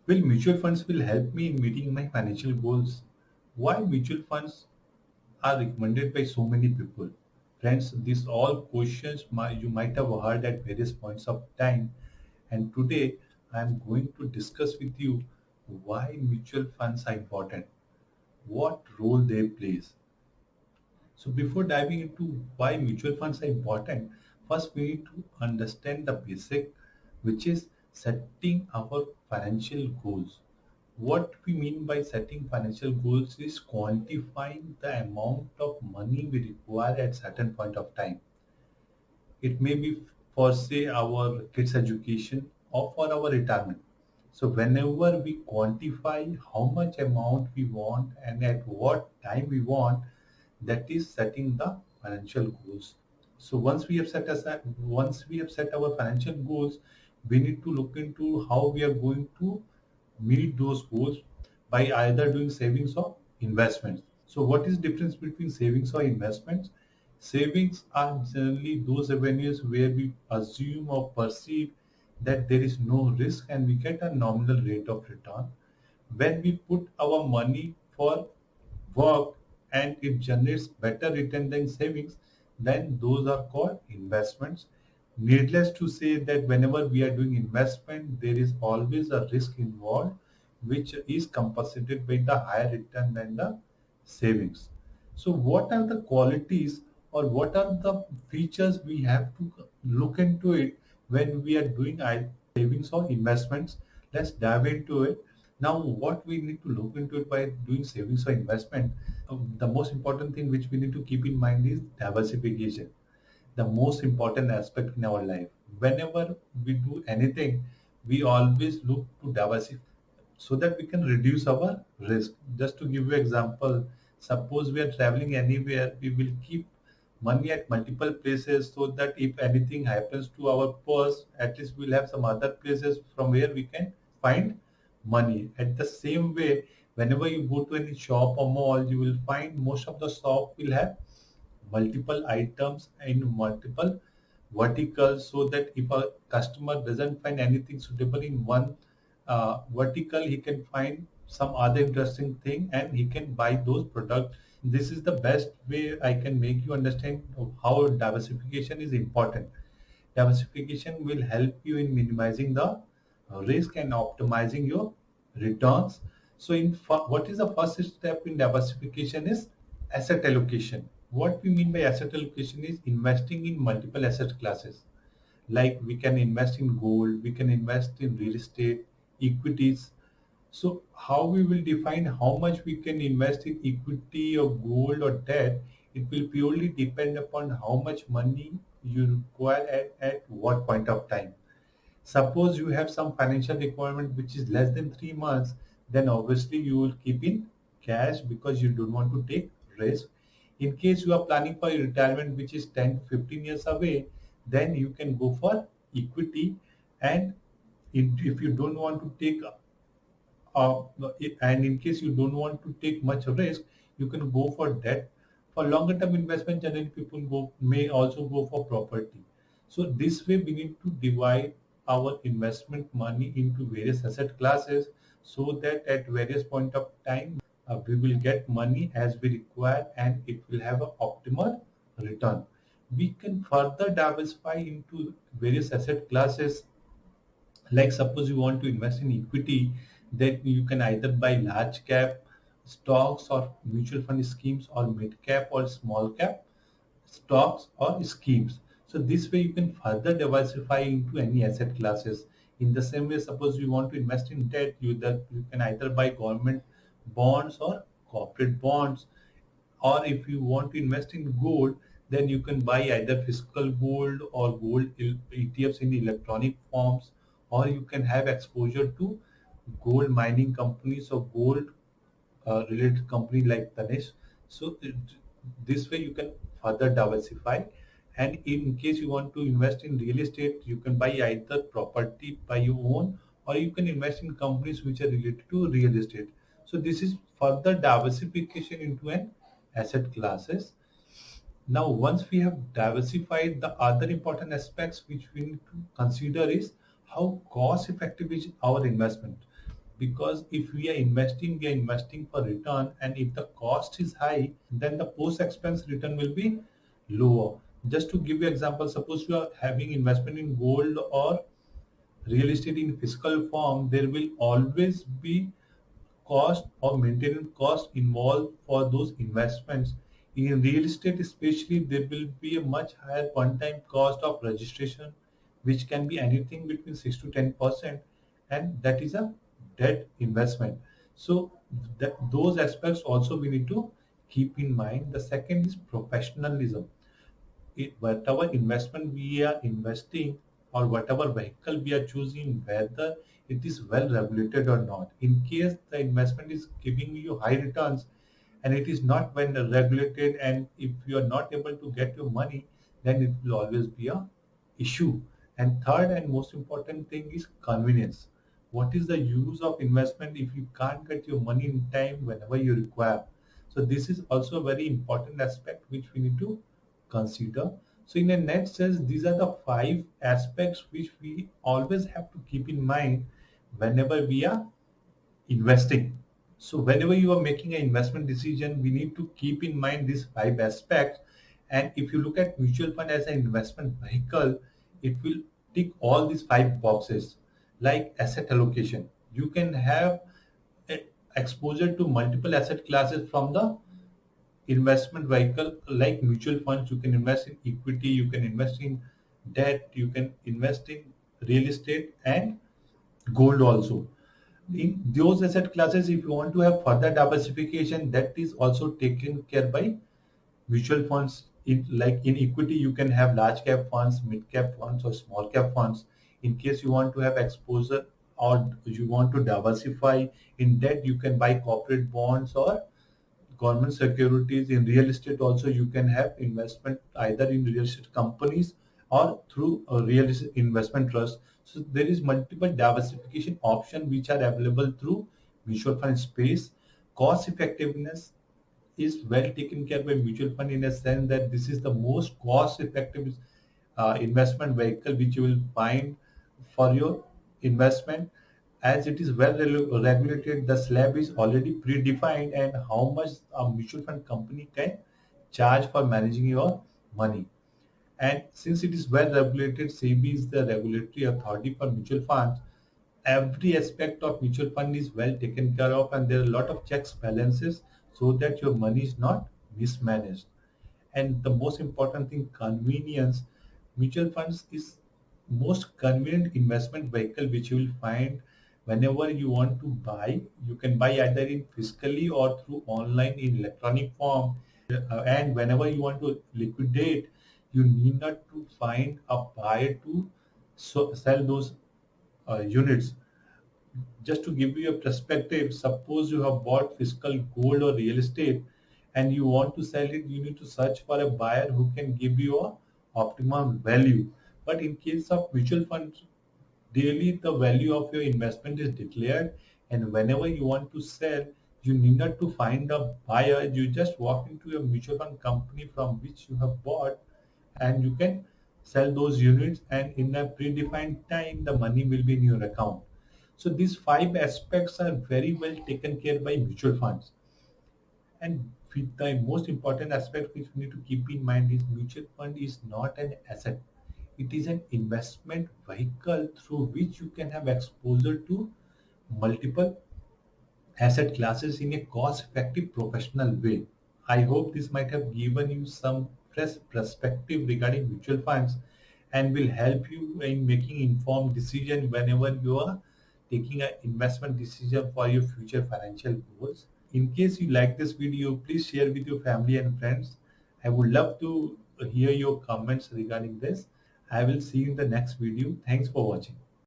Will mutual funds will help me in meeting my financial goals? Why mutual funds are recommended by so many people? Friends, these all questions you might have heard at various points of time. And today I am going to discuss with you why mutual funds are important, what role they play. So before diving into why mutual funds are important, first we need to understand the basic, which is setting our financial goals. What we mean by setting financial goals is quantifying the amount of money we require at certain point of time. It may be for say our kids' education or for our retirement. So whenever we quantify how much amount we want and at what time we want, that is setting the financial goals. So once we have set our financial goals, we need to look into how we are going to meet those goals by either doing savings or investments. So what is difference between savings or investments? Savings are generally those avenues where we assume or perceive that there is no risk and we get a nominal rate of return. When we put our money for work and it generates better return than savings, then those are called investments. Needless to say that whenever we are doing investment, there is always a risk involved, which is compensated by the higher return than the savings. So, what are the qualities or what are the features we have to look into it when we are doing savings or investments? Let's dive into it. Now, what we need to look into it by doing savings or investment, the most important thing which we need to keep in mind is diversification, the most important aspect in our life. Whenever we do anything, we always look to diversify so that we can reduce our risk. Just to give you example, suppose we are traveling anywhere, we will keep money at multiple places so that if anything happens to our purse, at least we'll have some other places from where we can find money. At the same way, whenever you go to any shop or mall, you will find most of the shop will have multiple items in multiple verticals so that if a customer doesn't find anything suitable in one vertical, he can find some other interesting thing and he can buy those products. This is the best way I can make you understand how diversification is important. Diversification will help you in minimizing the risk and optimizing your returns. So, what is the first step in diversification is asset allocation. What we mean by asset allocation is investing in multiple asset classes. Like we can invest in gold, we can invest in real estate, equities. So how we will define how much we can invest in equity or gold or debt, it will purely depend upon how much money you require at what point of time. Suppose you have some financial requirement which is less than 3 months, then obviously you will keep in cash because you don't want to take risk. In case you are planning for a retirement which is 10 to 15 years away, then you can go for equity. And if you don't want to take uh, and in case you don't want to take much risk, you can go for debt. For longer term investment, generally people may also go for property. So this way we need to divide our investment money into various asset classes so that at various point of time we will get money as we require and it will have an optimal return. We can further diversify into various asset classes, like suppose you want to invest in equity, then you can either buy large cap stocks or mutual fund schemes or mid cap or small cap stocks or schemes. So this way you can further diversify into any asset classes. In the same way, suppose you want to invest in debt, you can either buy government bonds or corporate bonds. Or if you want to invest in gold, then you can buy either physical gold or gold ETFs in electronic forms, or you can have exposure to gold mining companies or gold related company like Tanish. So this way you can further diversify. And in case you want to invest in real estate, you can buy either property by your own or you can invest in companies which are related to real estate. So this is further diversification into an asset classes. Now, once we have diversified, the other important aspects which we need to consider is how cost effective is our investment. because if we are investing for return, and if the cost is high, then the post expense return will be lower. Just to give you example, suppose you are having investment in gold or real estate in physical form, there will always be cost or maintenance cost involved for those investments. In real estate especially, there will be a much higher one-time cost of registration, which can be anything between 6 to 10%, and that is a debt investment. So those aspects also we need to keep in mind. The second is professionalism. Whatever investment we are investing or whatever vehicle we are choosing, whether it is well regulated or not. In case the investment is giving you high returns and it is not well regulated, and if you are not able to get your money, then it will always be a issue. And third and most important thing is convenience. What is the use of investment if you can't get your money in time whenever you require? So this is also a very important aspect which we need to consider. So in a net sense, these are the five aspects which we always have to keep in mind whenever we are investing. So whenever you are making an investment decision, we need to keep in mind these five aspects. And if you look at mutual fund as an investment vehicle, it will tick all these five boxes. Like asset allocation, you can have exposure to multiple asset classes from the investment vehicle. Like mutual funds, you can invest in equity, you can invest in debt, you can invest in real estate and gold also. In those asset classes, if you want to have further diversification, that is also taken care by mutual funds. In equity, you can have large cap funds, mid cap funds, or small cap funds. In case you want to have exposure or you want to diversify in debt, you can buy corporate bonds or government securities. In real estate also, you can have investment either in real estate companies or through a real estate investment trust. So there is multiple diversification option which are available through mutual fund space. Cost effectiveness is well taken care by mutual fund, in a sense that this is the most cost effective investment vehicle which you will find for your investment. As it is well regulated, the slab is already predefined and how much a mutual fund company can charge for managing your money. And since it is well regulated, SEBI is the regulatory authority for mutual funds. Every aspect of mutual fund is well taken care of, and there are a lot of checks balances so that your money is not mismanaged. And the most important thing, convenience. Mutual funds is most convenient investment vehicle which you will find. Whenever you want to buy, you can buy either in physically or through online in electronic form. And whenever you want to liquidate, you need not to find a buyer to sell those units. Just to give you a perspective, suppose you have bought physical gold or real estate and you want to sell it, you need to search for a buyer who can give you a optimum value. But in case of mutual funds, daily the value of your investment is declared, and whenever you want to sell, you need not to find a buyer. You just walk into a mutual fund company from which you have bought, and you can sell those units, and in a predefined time the money will be in your account. So these five aspects are very well taken care by mutual funds. And the most important aspect which we need to keep in mind is mutual fund is not an asset. It is an investment vehicle through which you can have exposure to multiple asset classes in a cost-effective professional way. I hope this might have given you some fresh perspective regarding mutual funds and will help you in making informed decision whenever you are taking an investment decision for your future financial goals. In case you like this video, please share with your family and friends. I would love to hear your comments regarding this. I will see you in the next video. Thanks for watching.